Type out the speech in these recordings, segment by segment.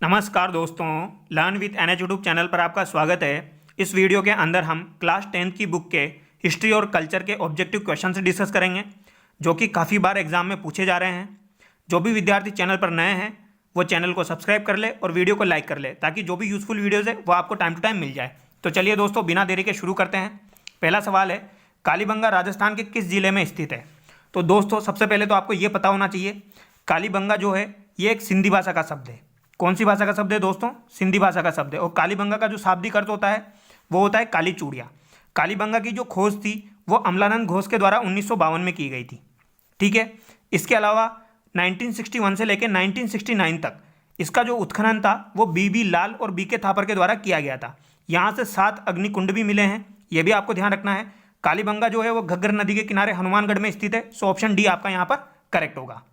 नमस्कार दोस्तों, learn with NH YouTube channel पर आपका स्वागत है। इस वीडियो के अंदर हम क्लास 10th की बुक के हिस्ट्री और कल्चर के ऑब्जेक्टिव क्वेश्चन से डिस्कस करेंगे, जो कि काफ़ी बार एग्जाम में पूछे जा रहे हैं। जो भी विद्यार्थी चैनल पर नए हैं वो चैनल को सब्सक्राइब कर ले और वीडियो को लाइक कर ले, ताकि जो भी यूजफुल वीडियोज़ है वो आपको टाइम टू टाइम मिल जाए। तो चलिए दोस्तों, बिना देरी के शुरू करते हैं। पहला सवाल है, कालीबंगा राजस्थान के किस जिले में स्थित है? तो दोस्तों सबसे पहले तो आपको ये पता होना चाहिए, कालीबंगा जो है ये एक सिंधी भाषा का शब्द है। कौन सी भाषा का शब्द है दोस्तों? सिंधी भाषा का शब्द है। और कालीबंगा का जो शाब्दिक अर्थ होता है वो होता है काली चूड़िया। कालीबंगा की जो खोज थी वो अमलानंद घोष के द्वारा 1952 में की गई थी। ठीक है। इसके अलावा 1961 से लेकर 1969 तक इसका जो उत्खनन था वो बीबी लाल और बीके थापर के द्वारा किया गया था। यहाँ से 7 अग्निकुंड भी मिले हैं, ये भी आपको ध्यान रखना है। कालीबंगा जो है वो घग्गर नदी के किनारे हनुमानगढ़ में स्थित है। सो ऑप्शन डी आपका यहाँ पर करेक्ट होगा।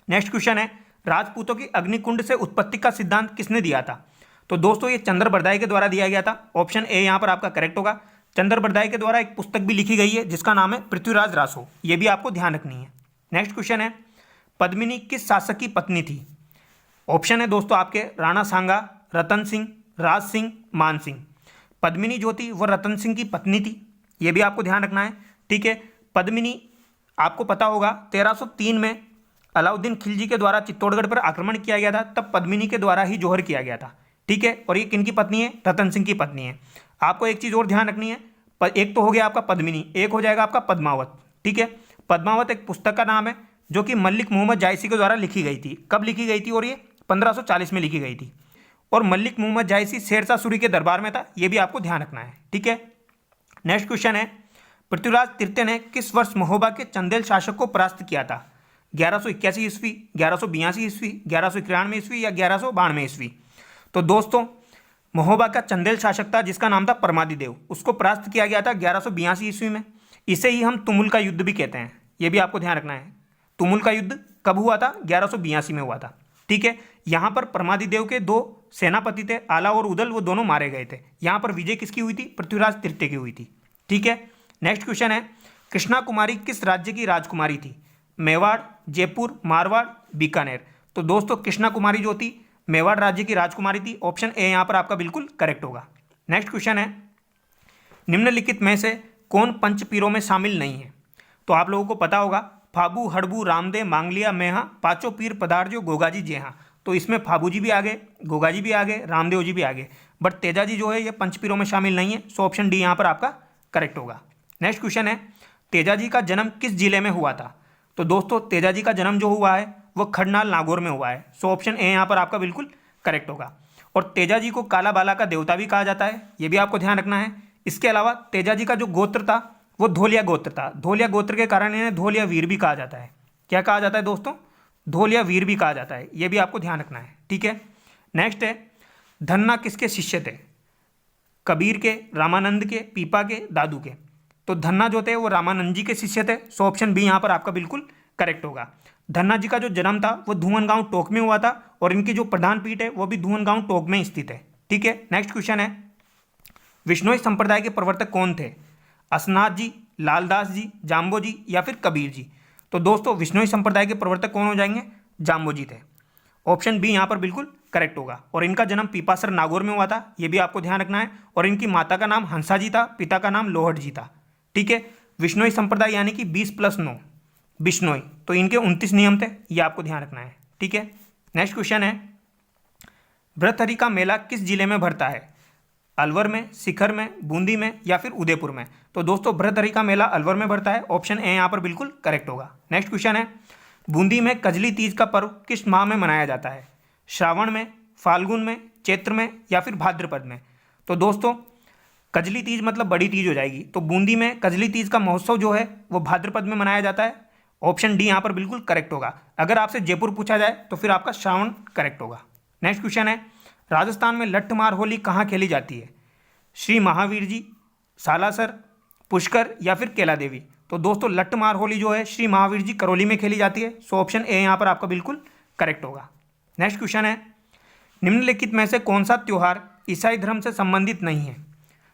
नेक्स्ट क्वेश्चन है, राजपूतों की अग्निकुंड से उत्पत्ति का सिद्धांत किसने दिया था? तो दोस्तों ये चंद्रबरदाई के द्वारा दिया गया था। ऑप्शन ए यहाँ पर आपका करेक्ट होगा। चंद्रबरदाई के द्वारा एक पुस्तक भी लिखी गई है जिसका नाम है पृथ्वीराज रासो, ये भी आपको ध्यान रखनी है। नेक्स्ट क्वेश्चन है, पद्मिनी किस शासक की पत्नी थी? ऑप्शन है दोस्तों आपके राणा सांगा, रतन सिंह, राज सिंह, मान सिंह। पद्मिनी जो थी वो रतन सिंह की पत्नी थी, ये भी आपको ध्यान रखना है। ठीक है। पद्मिनी आपको पता होगा 1303 में अलाउद्दीन खिलजी के द्वारा चित्तौड़गढ़ पर आक्रमण किया गया था, तब पद्मिनी के द्वारा ही जौहर किया गया था। ठीक है। और ये किनकी पत्नी है? रतन सिंह की पत्नी है। आपको एक चीज़ और ध्यान रखनी है, एक तो हो गया आपका पद्मिनी, एक हो जाएगा आपका पद्मावत। ठीक है। पद्मावत एक पुस्तक का नाम है जो कि मलिक मोहम्मद जायसी के द्वारा लिखी गई थी। कब लिखी गई थी? और ये 1540 में लिखी गई थी। और मलिक मोहम्मद जायसी शेरशाह सूरी के दरबार में था, ये भी आपको ध्यान रखना है। ठीक है। नेक्स्ट क्वेश्चन है, पृथ्वीराज तृतीय ने किस वर्ष महोबा के चंदेल शासक को परास्त किया था? 1181 ईस्वी, 1182 ईस्वी, 1191 ईस्वी या 1192 ईस्वी? तो दोस्तों महोबा का चंदेल शासक था जिसका नाम था परमादिदेव, उसको परास्त किया गया था 1182 ईस्वी में। इसे ही हम तुमुल का युद्ध भी कहते हैं, ये भी आपको ध्यान रखना है। तुमुल का युद्ध कब हुआ था? 1182 में हुआ था। ठीक है। यहाँ पर परमादिदेव के 2 सेनापति थे, आला और उदल, वो दोनों मारे गए थे। यहाँ पर विजय किसकी हुई थी? पृथ्वीराज तृतीय की हुई थी। ठीक है। नेक्स्ट क्वेश्चन है, कृष्णा कुमारी किस राज्य की राजकुमारी थी? मेवाड़, जयपुर, मारवाड़, बीकानेर? तो दोस्तों कृष्णा कुमारी जो थी मेवाड़ राज्य की राजकुमारी थी। ऑप्शन ए यहाँ पर आपका बिल्कुल करेक्ट होगा। नेक्स्ट क्वेश्चन है, निम्नलिखित में से कौन पंचपीरों में शामिल नहीं है? तो आप लोगों को पता होगा, फाबू, हड़बू, रामदेव, मांगलिया, मेहा, पांचों पीर पधारजो, गोगाजी, जेहा। तो इसमें फाबू जी भी आ गए, गोगाजी भी आ गए, रामदेव जी भी आ गए, बट तेजा जी जो है ये पंचपीरों में शामिल नहीं है। सो ऑप्शन डी यहाँ पर आपका करेक्ट होगा। नेक्स्ट क्वेश्चन है, तेजा जी का जन्म किस जिले में हुआ था? तो दोस्तों तेजा जी का जन्म जो हुआ है वो खड़नाल नागौर में हुआ है। सो ऑप्शन ए यहाँ पर आपका बिल्कुल करेक्ट होगा। और तेजा जी को काला बाला का देवता भी कहा जाता है, ये भी आपको ध्यान रखना है। इसके अलावा तेजा जी का जो गोत्र था वो धोलिया गोत्र था। धोलिया गोत्र के कारण इन्हें धोलिया वीर भी कहा जाता है। क्या कहा जाता है दोस्तों? धोलिया वीर भी कहा जाता है, ये भी आपको ध्यान रखना है। ठीक है। नेक्स्ट है, धन्ना किसके शिष्य थे? कबीर के, रामानंद के, पीपा के, दादू के? तो धन्ना जो थे वो रामानंद जी के शिष्य थे। सो ऑप्शन बी यहाँ पर आपका बिल्कुल करेक्ट होगा। धन्ना जी का जो जन्म था वो धुवन गांव टोक में हुआ था, और इनकी जो प्रधान पीठ है वो भी धुवन गांव टोक में स्थित है। ठीक है। नेक्स्ट क्वेश्चन है, विश्नोई संप्रदाय के प्रवर्तक कौन थे? असनाथ जी, लालदास जी, जाम्बो जी या फिर कबीर जी? तो दोस्तों विश्नोई संप्रदाय के प्रवर्तक कौन हो जाएंगे? जाम्बो जी थे। ऑप्शन बी यहाँ पर बिल्कुल करेक्ट होगा। और इनका जन्म पीपासर नागौर में हुआ था, ये भी आपको ध्यान रखना है। और इनकी माता का नाम हंसा जी था, पिता का नाम लोहट जी था। ठीक है। विश्नोई संप्रदाय यानी कि 20+9 बिश्नोई, तो इनके 29 नियम थे, ये आपको ध्यान रखना है। ठीक है। नेक्स्ट क्वेश्चन है, भृतहरि का मेला किस जिले में भरता है? अलवर में, शिखर में, बूंदी में या फिर उदयपुर में? तो दोस्तों भृतहरि का मेला अलवर में भरता है। ऑप्शन ए यहाँ पर बिल्कुल करेक्ट होगा। नेक्स्ट क्वेश्चन है, बूंदी में कजली तीज का पर्व किस माह में मनाया जाता है? श्रावण में, फाल्गुन में, चैत्र में या फिर भाद्रपद में? तो दोस्तों कजली तीज मतलब बड़ी तीज हो जाएगी, तो बूंदी में कजली तीज का महोत्सव जो है वो भाद्रपद में मनाया जाता है। ऑप्शन डी यहाँ पर बिल्कुल करेक्ट होगा। अगर आपसे जयपुर पूछा जाए तो फिर आपका श्रावण करेक्ट होगा। नेक्स्ट क्वेश्चन है, राजस्थान में लट्ठमार होली कहाँ खेली जाती है? श्री महावीर जी, सालासर, पुष्कर या फिर केला देवी? तो दोस्तों लट्ठमार होली जो है श्री महावीर जी करौली में खेली जाती है। सो ऑप्शन ए यहाँ पर आपका बिल्कुल करेक्ट होगा। नेक्स्ट क्वेश्चन है, निम्नलिखित में से कौन सा त्यौहार ईसाई धर्म से संबंधित नहीं है?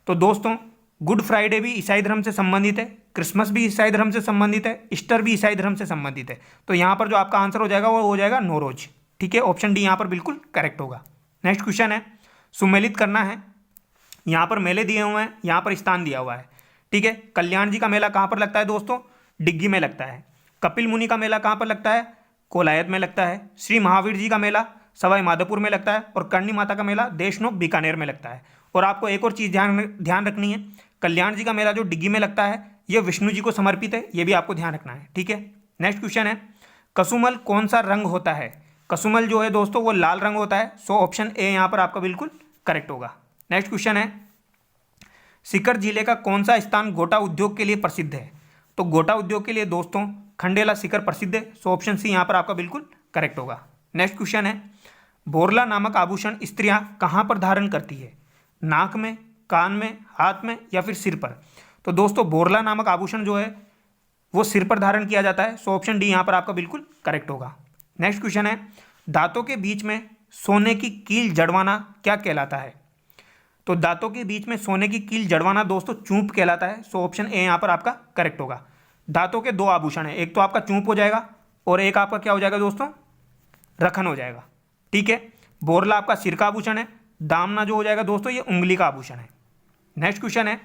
तो दोस्तों गुड फ्राइडे भी ईसाई धर्म से संबंधित है, क्रिसमस भी ईसाई धर्म से संबंधित है, ईस्टर भी ईसाई धर्म से संबंधित है। तो यहाँ पर जो आपका आंसर हो जाएगा वो हो जाएगा नौरोज। ठीक है। ऑप्शन डी यहाँ पर बिल्कुल करेक्ट होगा। नेक्स्ट क्वेश्चन है, सुमेलित करना है। यहाँ पर मेले दिए हुए हैं, यहाँ पर स्थान दिया हुआ है। ठीक है, कल्याण जी का मेला कहाँ पर लगता है दोस्तों? डिग्गी में लगता है। कपिल मुनि का मेला कहाँ पर लगता है? कोलायत में लगता है। श्री महावीर जी का मेला सवाई माधोपुर में लगता है। और करणी माता का मेला देशनोक बीकानेर में लगता है। और आपको एक और चीज़ ध्यान रखनी है, कल्याण जी का मेला जो डिग्गी में लगता है ये विष्णु जी को समर्पित है, ये भी आपको ध्यान रखना है। ठीक है, नेक्स्ट क्वेश्चन है, कसुमल कौन सा रंग होता है? कसुमल जो है दोस्तों वो लाल रंग होता है। सो ऑप्शन ए यहाँ पर आपका बिल्कुल करेक्ट होगा। नेक्स्ट क्वेश्चन है, सीकर जिले का कौन सा स्थान गोटा उद्योग के लिए प्रसिद्ध है? तो गोटा उद्योग के लिए दोस्तों खंडेला सीकर प्रसिद्ध है। सो ऑप्शन सी यहाँ पर आपका बिल्कुल करेक्ट होगा। नेक्स्ट क्वेश्चन है, बोरला नामक आभूषण स्त्रियां कहाँ पर धारण करती है? नाक में, कान में, हाथ में या फिर सिर पर? तो दोस्तों बोरला नामक आभूषण जो है वो सिर पर धारण किया जाता है। सो ऑप्शन डी यहाँ पर आपका बिल्कुल करेक्ट होगा। नेक्स्ट क्वेश्चन है, दांतों के बीच में सोने की कील जड़वाना क्या कहलाता है? तो दांतों के बीच में सोने की कील जड़वाना दोस्तों चूंप कहलाता है। सो ऑप्शन ए यहाँ पर आपका करेक्ट होगा। दांतों के दो आभूषण है, एक तो आपका चूंप हो जाएगा और एक आपका क्या हो जाएगा दोस्तों? रखन हो जाएगा। ठीक है, बोरला आपका सिर का आभूषण है, दामना जो हो जाएगा दोस्तों ये उंगली का आभूषण है। नेक्स्ट क्वेश्चन है,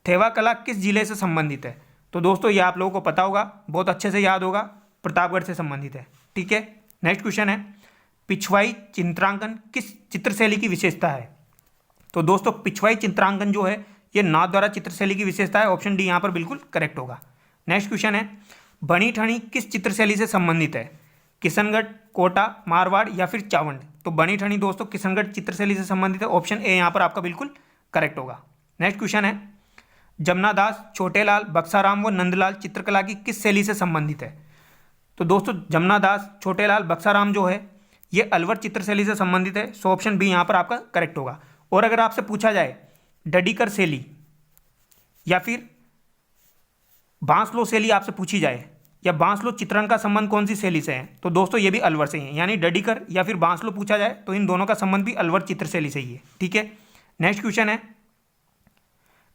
थेवा कला किस जिले से संबंधित है? तो दोस्तों ये आप लोगों को पता होगा, बहुत अच्छे से याद होगा, प्रतापगढ़ से संबंधित है। ठीक है, नेक्स्ट क्वेश्चन है, पिछवाई चित्रांकन किस चित्रशैली की विशेषता है? तो दोस्तों पिछवाई चित्रांकन जो है ये नाथ द्वारा चित्रशैली की विशेषता है। ऑप्शन डी यहाँ पर बिल्कुल करेक्ट होगा। नेक्स्ट क्वेश्चन है, बनी ठनी किस चित्रशैली से संबंधित है? किशनगढ़, कोटा, मारवाड़ या फिर चावंड? तो बनी ठनी दोस्तों किशनगढ़ चित्रशैली से संबंधित है। ऑप्शन ए यहाँ पर आपका बिल्कुल करेक्ट होगा। नेक्स्ट क्वेश्चन है, जमनादास, छोटेलाल, बक्साराम व नंदलाल चित्रकला की किस शैली से संबंधित है? तो दोस्तों जमनादास, छोटेलाल, बक्साराम जो है ये अलवर चित्रशैली से संबंधित है। सो ऑप्शन बी यहाँ पर आपका करेक्ट होगा। और अगर आपसे पूछा जाए डडीकर शैली या फिर बांसलो शैली आपसे पूछी जाए, या बांसलो चित्रण का संबंध कौन सी शैली से है? तो दोस्तों ये भी अलवर से ही है, यानी डडीकर या फिर बांसलो पूछा जाए तो इन दोनों का संबंध भी अलवर चित्रशैली से ही है। ठीक है, नेक्स्ट क्वेश्चन है,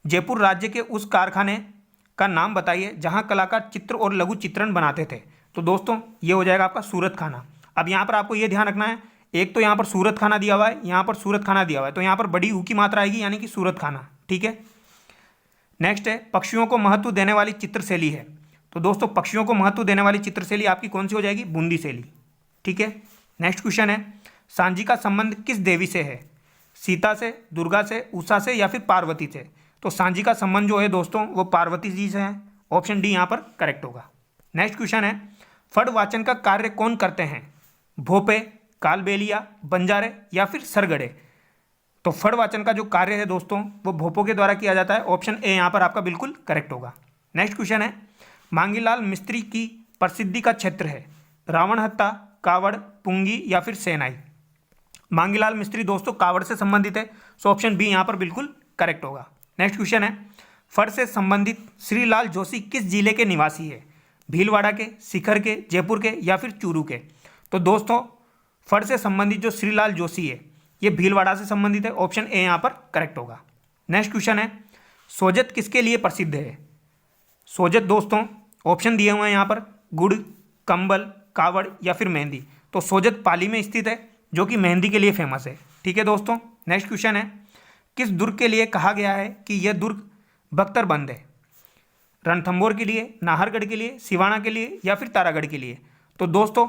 जयपुर राज्य के उस कारखाने का नाम बताइए जहां कलाकार चित्र और लघु चित्रण बनाते थे। तो दोस्तों ये हो जाएगा आपका सूरत खाना। अब यहाँ पर आपको ये ध्यान रखना है, एक तो यहाँ पर सूरत खाना दिया हुआ है, यहाँ पर सूरत खाना दिया हुआ है, तो यहाँ पर बड़ी ऊ की मात्रा आएगी यानी कि सूरत खाना। ठीक है, नेक्स्ट है, पक्षियों को महत्व देने वाली चित्रशैली है। तो दोस्तों पक्षियों को महत्व देने वाली चित्रशैली आपकी कौन सी हो जाएगी? बूंदी शैली। ठीक है, नेक्स्ट क्वेश्चन है, सांझी का संबंध किस देवी से है? सीता से, दुर्गा से, उषा से या फिर पार्वती से? तो सांझी का संबंध जो है दोस्तों वो पार्वती जी से है। ऑप्शन डी यहाँ पर करेक्ट होगा। नेक्स्ट क्वेश्चन है, फड़ वाचन का कार्य कौन करते हैं? भोपे, कालबेलिया, बंजारे या फिर सरगड़े? तो फड़ वाचन का जो कार्य है दोस्तों वो भोपों के द्वारा किया जाता है। ऑप्शन ए यहाँ पर आपका बिल्कुल करेक्ट होगा। नेक्स्ट क्वेश्चन है, मांगीलाल मिस्त्री की प्रसिद्धि का क्षेत्र है? रावणहत्ता, कावड़, पुंगी या फिर सेनाई? मांगीलाल मिस्त्री दोस्तों कावड़ से संबंधित है। सो ऑप्शन बी यहाँ पर बिल्कुल करेक्ट होगा। नेक्स्ट क्वेश्चन है, फड़ से संबंधित श्रीलाल जोशी किस जिले के निवासी है? भीलवाड़ा के, शिखर के, जयपुर के या फिर चूरू के? तो दोस्तों फड़ से संबंधित जो श्रीलाल जोशी है ये भीलवाड़ा से संबंधित है। ऑप्शन ए यहाँ पर करेक्ट होगा। नेक्स्ट क्वेश्चन है, सोजत किसके लिए प्रसिद्ध है? सोजत दोस्तों ऑप्शन दिए हुए हैं यहाँ पर, गुड़, कंबल, कावड़ या फिर मेहंदी। तो सोजत पाली में स्थित है जो कि मेहंदी के लिए फेमस है। ठीक है दोस्तों, नेक्स्ट क्वेश्चन है, किस दुर्ग के लिए कहा गया है कि यह दुर्ग बख्तरबंद है? रणथंभौर के लिए, नाहरगढ़ के लिए, सिवाना के लिए या फिर तारागढ़ के लिए? तो दोस्तों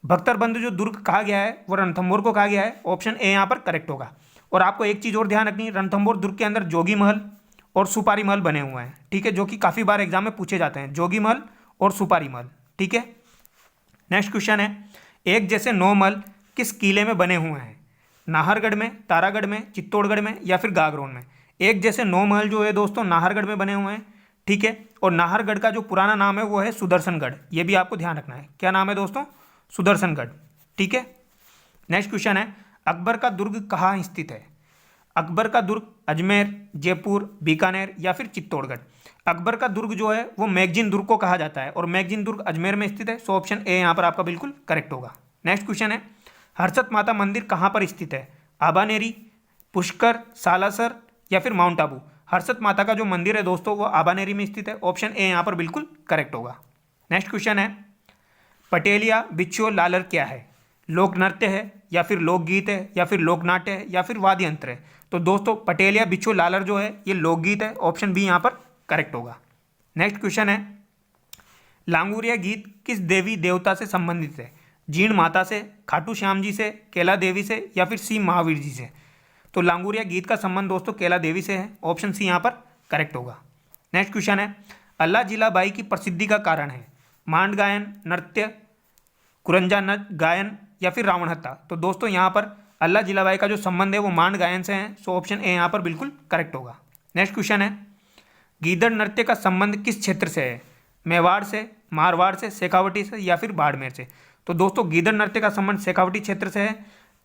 बख्तरबंद जो दुर्ग कहा गया है वो रणथंभौर को कहा गया है। ऑप्शन ए यहाँ पर करेक्ट होगा। और आपको एक चीज़ और ध्यान रखनी है, रणथंभौर दुर्ग के अंदर जोगी महल और सुपारी महल बने हुए हैं। ठीक है, जो कि काफ़ी बार एग्जाम में पूछे जाते हैं, जोगी महल और सुपारी महल। ठीक है, नेक्स्ट क्वेश्चन है, एक जैसे 9 महल किस किले में बने हुए हैं? नाहरगढ़ में, तारागढ़ में, चित्तौड़गढ़ में या फिर गागरोन में? एक जैसे 9 महल जो है दोस्तों नाहरगढ़ में बने हुए हैं। ठीक है, और नाहरगढ़ का जो पुराना नाम है वो है सुदर्शनगढ़। ये भी आपको ध्यान रखना है, क्या नाम है दोस्तों? सुदर्शनगढ़। ठीक है, नेक्स्ट क्वेश्चन है, अकबर का दुर्ग कहाँ स्थित है? अकबर का दुर्ग अजमेर, जयपुर, बीकानेर या फिर चित्तौड़गढ़? अकबर का दुर्ग जो है वो मैगजीन दुर्ग को कहा जाता है और मैगजीन दुर्ग अजमेर में स्थित है। सो ऑप्शन ए यहाँ पर आपका बिल्कुल करेक्ट होगा। नेक्स्ट क्वेश्चन है, हर्षद माता मंदिर कहाँ पर स्थित है? आबानेरी, पुष्कर, सालासर या फिर माउंट आबू? हर्षद माता का जो मंदिर है दोस्तों वो आबानेरी में स्थित है। ऑप्शन ए यहाँ पर बिल्कुल करेक्ट होगा। नेक्स्ट क्वेश्चन है, पटेलिया बिच्छू लालर क्या है? लोक नृत्य है या फिर लोकगीत है या फिर लोकनाट्य है या फिर वाद्य यंत्र है। तो दोस्तों पटेलिया बिच्छू लालर जो है ये लोकगीत है, ऑप्शन बी यहाँ पर करेक्ट होगा। नेक्स्ट क्वेश्चन है, लांगुरिया गीत किस देवी देवता से संबंधित है? जीण माता से, खाटू श्याम जी से, केला देवी से या फिर सी महावीर जी से? तो लांगुरिया गीत का संबंध दोस्तों केला देवी से है, ऑप्शन सी यहाँ पर करेक्ट होगा। नेक्स्ट क्वेश्चन है, अल्लाह जिलाबाई की प्रसिद्धि का कारण है? मांड गायन, नृत्य, कुरंजा गायन या फिर रावण हत्या? तो दोस्तों यहाँ पर अल्लाह जिलाबाई का जो संबंध है वो मांड गायन से है, सो ऑप्शन ए यहाँ पर बिल्कुल करेक्ट होगा। नेक्स्ट क्वेश्चन है, गीदड़ नृत्य का संबंध किस क्षेत्र से है? मेवाड़ से, मारवाड़ से, शेखावटी से या फिर बाड़मेर से? तो दोस्तों गीदड़ नृत्य का संबंध शेखावटी क्षेत्र से है,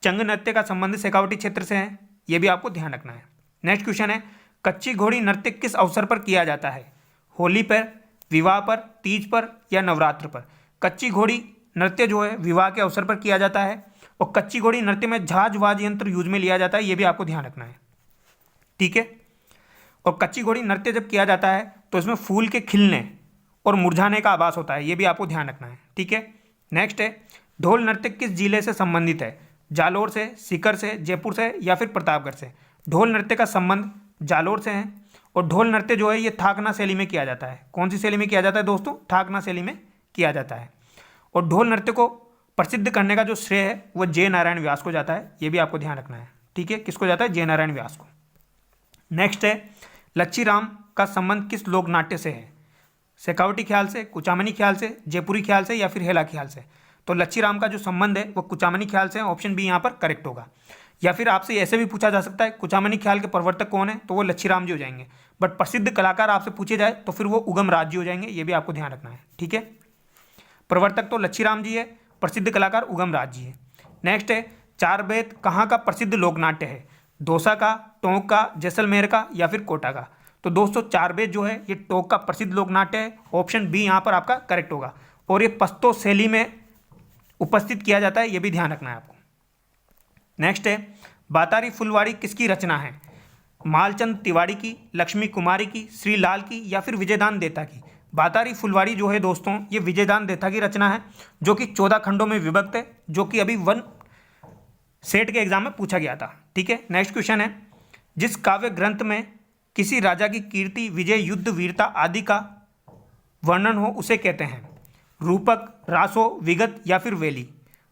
चंग नृत्य का संबंध शेखावटी क्षेत्र से है, ये भी आपको ध्यान रखना है। नेक्स्ट क्वेश्चन है, कच्ची घोड़ी नृत्य किस अवसर पर किया जाता है? होली पर, विवाह पर, तीज पर या नवरात्र पर? कच्ची घोड़ी नृत्य जो है विवाह के अवसर पर किया जाता है, और कच्ची घोड़ी नृत्य में झाज वाद्य यंत्र यूज में लिया जाता है, ये भी आपको ध्यान रखना है, ठीक है। और कच्ची घोड़ी नृत्य जब किया जाता है तो इसमें फूल के खिलने और मुरझाने का आभास होता है, ये भी आपको ध्यान रखना है, ठीक है। नेक्स्ट है, ढोल नृत्य किस जिले से संबंधित है? जालोर से, सीकर से, जयपुर से या फिर प्रतापगढ़ से? ढोल नृत्य का संबंध जालोर से है, और ढोल नृत्य जो है ये थाकना शैली में किया जाता है। कौन सी शैली में किया जाता है दोस्तों? थाकना शैली में किया जाता है। और ढोल नृत्य को प्रसिद्ध करने का जो श्रेय है वो जय नारायण व्यास को जाता है, ये भी आपको ध्यान रखना है, ठीक है। किसको जाता है? जय नारायण व्यास को। नेक्स्ट है, लच्छी राम का संबंध किस लोक नाट्य से है? शेखावटी ख्याल से, कुचामनी ख्याल से, जयपुरी ख्याल से या फिर हेला ख्याल से? तो लच्छी राम का जो संबंध है वो कुचामनी ख्याल से है, ऑप्शन बी यहाँ पर करेक्ट होगा। या फिर आपसे ऐसे भी पूछा जा सकता है कुचामनी ख्याल के प्रवर्तक कौन है, तो वो लच्छी राम जी हो जाएंगे। बट प्रसिद्ध कलाकार आपसे पूछे जाए तो फिर वो उगम राज जी हो जाएंगे, ये भी आपको ध्यान रखना है, ठीक है। प्रवर्तक तो लच्छी राम जी है, प्रसिद्ध कलाकार उगम राज जी है। नेक्स्ट है, चार बेत कहाँ का प्रसिद्ध लोकनाट्य है? दौसा का, टोंक का, जैसलमेर का या फिर कोटा का? तो दोस्तों चार बेत जो है ये टोंक का प्रसिद्ध लोकनाट्य है, ऑप्शन बी यहाँ पर आपका करेक्ट होगा। और ये पश्तो शैली में उपस्थित किया जाता है, ये भी ध्यान रखना है आपको। नेक्स्ट है, बातारी फुलवाड़ी किसकी रचना है? मालचंद तिवारी की, लक्ष्मी कुमारी की, श्री लाल की या फिर विजयदान देता की? बातारी फुलवाड़ी जो है दोस्तों ये विजयदान देता की रचना है, जो कि 14 खंडों में विभक्त है, जो कि अभी 1 सेट के एग्जाम में पूछा गया था, ठीक है। नेक्स्ट क्वेश्चन है, जिस काव्य ग्रंथ में किसी राजा की कीर्ति, विजय, युद्ध, वीरता आदि का वर्णन हो उसे कहते हैं? रूपक, रासो, विगत या फिर वेली?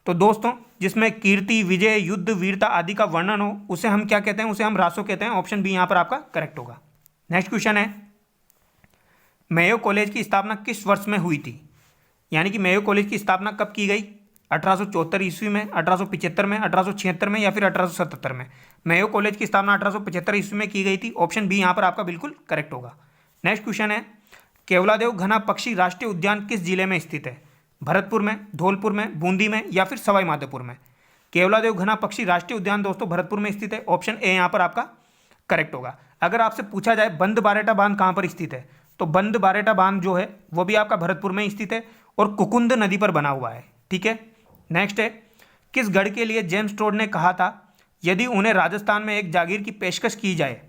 तो दोस्तों जिसमें कीर्ति, विजय, युद्ध, वीरता आदि का वर्णन हो उसे हम क्या कहते हैं? उसे हम रासो कहते हैं, ऑप्शन बी यहाँ पर आपका करेक्ट होगा। नेक्स्ट क्वेश्चन है, मेयो कॉलेज की स्थापना किस वर्ष में हुई थी? यानी कि मेयो कॉलेज की स्थापना कब की गई? 1874 ईस्वी में, 1875 में, 1876 में या फिर 1877 में? मेयो कॉलेज की स्थापना 1875 ईस्वी में की गई थी, ऑप्शन बी यहाँ पर आपका बिल्कुल करेक्ट होगा। नेक्स्ट क्वेश्चन है, केवलादेव घना पक्षी राष्ट्रीय उद्यान किस जिले में स्थित है? भरतपुर में, धौलपुर में, बूंदी में या फिर सवाई माधोपुर में? केवलादेव घना पक्षी राष्ट्रीय उद्यान दोस्तों भरतपुर में स्थित है, ऑप्शन ए यहाँ पर आपका करेक्ट होगा। अगर आपसे पूछा जाए बंद बारेटा बांध कहाँ पर स्थित है, तो बंद बारेटा बांध जो है वो भी आपका भरतपुर में स्थित है और कुकुंद नदी पर बना हुआ है, ठीक है। नेक्स्ट है, किस गढ़ के लिए जेम्स टोड ने कहा था यदि उन्हें राजस्थान में एक जागीर की पेशकश की जाए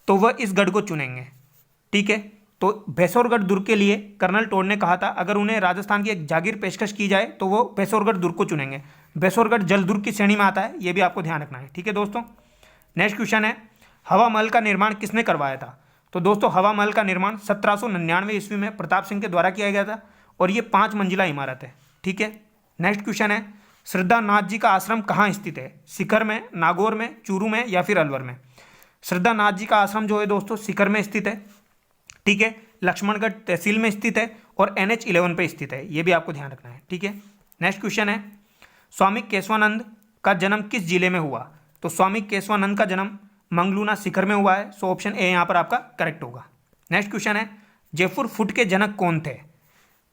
तो वह इस गढ़ को चुनेंगे, ठीक है। तो भैंसौरगढ़ दुर्ग के लिए कर्नल टोड ने कहा था अगर उन्हें राजस्थान की एक जागीर पेशकश की जाए तो वो भैंसौरगढ़ दुर्ग को चुनेंगे। भैंसौरगढ़ जल दुर्ग की श्रेणी में आता है, ये भी आपको ध्यान रखना है, ठीक है दोस्तों। नेक्स्ट क्वेश्चन है, हवा महल का निर्माण किसने करवाया था? तो दोस्तों हवा महल का निर्माण 1799 ईस्वी में प्रताप सिंह के द्वारा किया गया था और ये 5 मंजिला इमारत है, ठीक है। नेक्स्ट क्वेश्चन है, श्रद्धानाथ जी का आश्रम कहाँ स्थित है? शिखर में, नागौर में, चूरू में या फिर अलवर में? श्रद्धानाथ जी का आश्रम जो है दोस्तों शिखर में स्थित है, ठीक है। लक्ष्मणगढ़ तहसील में स्थित है और NH 11 पे स्थित है, ये भी आपको ध्यान रखना है, ठीक है। नेक्स्ट क्वेश्चन है, स्वामी केशवानंद का जन्म किस जिले में हुआ? तो स्वामी केशवानंद का जन्म मंगलूना शिखर में हुआ है, सो ऑप्शन ए यहाँ पर आपका करेक्ट होगा। नेक्स्ट क्वेश्चन है, जयपुर फुट के जनक कौन थे?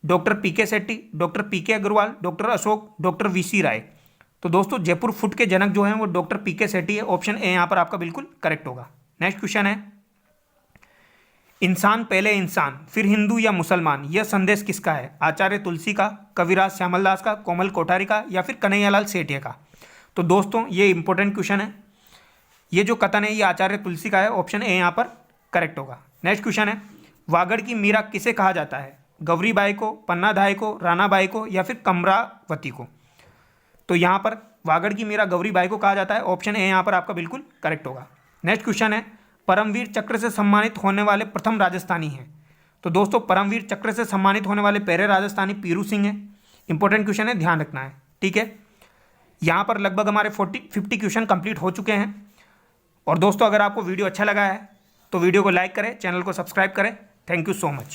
Doctor PK Setty, doctor PK Agarwal, doctor Ashok, doctor VC Rai? तो दोस्तों जयपुर फुट के जनक जो हैं वो डॉक्टर PK सेट्टी है, ऑप्शन ए यहाँ पर आपका बिल्कुल करेक्ट होगा। नेक्स्ट क्वेश्चन है, इंसान पहले इंसान फिर हिंदू या मुसलमान, यह संदेश किसका है? आचार्य तुलसी का, कविराज श्यामलदास का, कोमल कोठारी का या फिर कन्हैयालाल सेठिया का? तो दोस्तों ये इंपॉर्टेंट क्वेश्चन है, ये जो कथन है ये आचार्य तुलसी का है, ऑप्शन ए यहाँ पर करेक्ट होगा। नेक्स्ट क्वेश्चन है, वागड़ की मीरा किसे कहा जाता है? गौरी बाई को, पन्ना धाय को, राना बाई को या फिर कमरावती को? तो यहाँ पर वागड़ की मीरा गौरी बाई को कहा जाता है। ऑप्शन ए यहाँ पर आपका बिल्कुल करेक्ट होगा। नेक्स्ट क्वेश्चन है, परमवीर चक्र से सम्मानित होने वाले प्रथम राजस्थानी हैं। तो दोस्तों परमवीर चक्र से सम्मानित होने वाले पहले राजस्थानी पीरू सिंह हैं। इंपॉर्टेंट क्वेश्चन है, ध्यान रखना है, ठीक है। यहाँ पर लगभग हमारे 50 क्वेश्चन कंप्लीट हो चुके हैं। और दोस्तों अगर आपको वीडियो अच्छा लगा है तो वीडियो को लाइक करें, चैनल को सब्सक्राइब करें। Thank you so much.